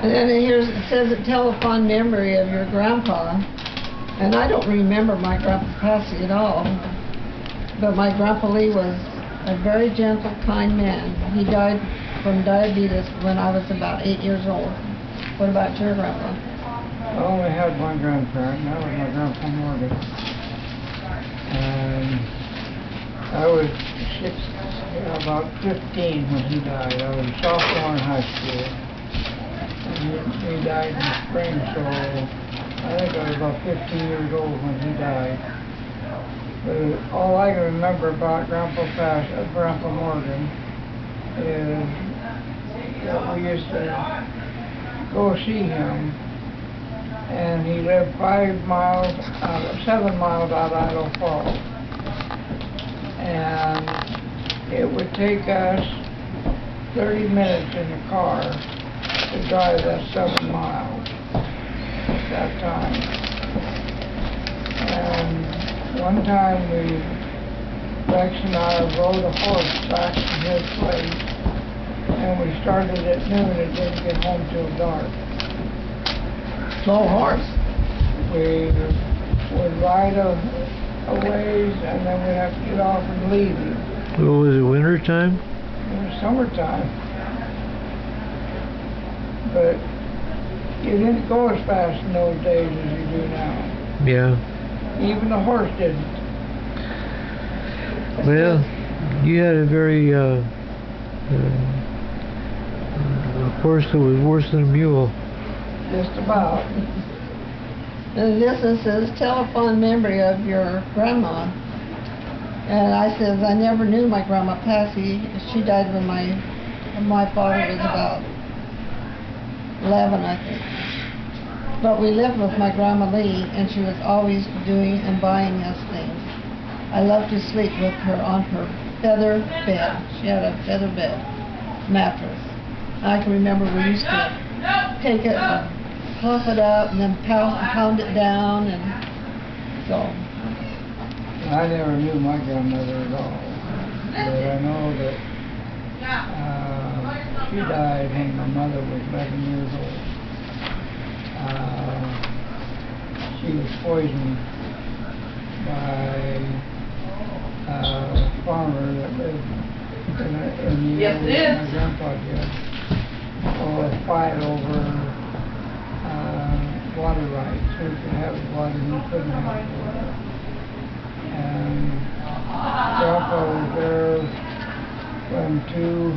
And then here's, it says a telephone memory of your grandpa. And I don't remember my Grandpa Passy at all. But my Grandpa Lee was a very gentle, kind man. He died from diabetes when I was about 8 years old. What about your grandpa? I only had one grandparent, and that was my Grandpa Morgan. And I was about 15 when he died. I was a sophomore in high school. And he died in the spring, so I think I was about 15 years old when he died. But all I can remember about Grandpa Morgan is that we used to go see him, and he lived 7 miles out of Idle Falls. And it would take us 30 minutes in the car to drive that 7 miles at that time. And one time Rex and I rode a horse back from his place, and we started at noon and didn't get home till dark. Slow horse. We would ride a ways, and then we'd have to get off and leave him. Well, was it winter time? It was summertime. But you didn't go as fast in those days as you do now. Yeah. Even the horse didn't. Well, you had a very, a horse that was worse than a mule. Just about. And this says telephone memory of your grandma. And I says, I never knew my Grandma Passy. She died when my father was about 11, I think. But we lived with my Grandma Lee, and she was always doing and buying us things. I loved to sleep with her on her feather bed. She had a feather bed mattress. I can remember we used to take it and puff it up and then pound it down, and so. I never knew my grandmother at all, but I know that she died when my mother was 11 years old. She was poisoned by a farmer that lived in the area my grandpa did. A fight over water rights. Who could have water and who couldn't have water. And Grandpa was there when 2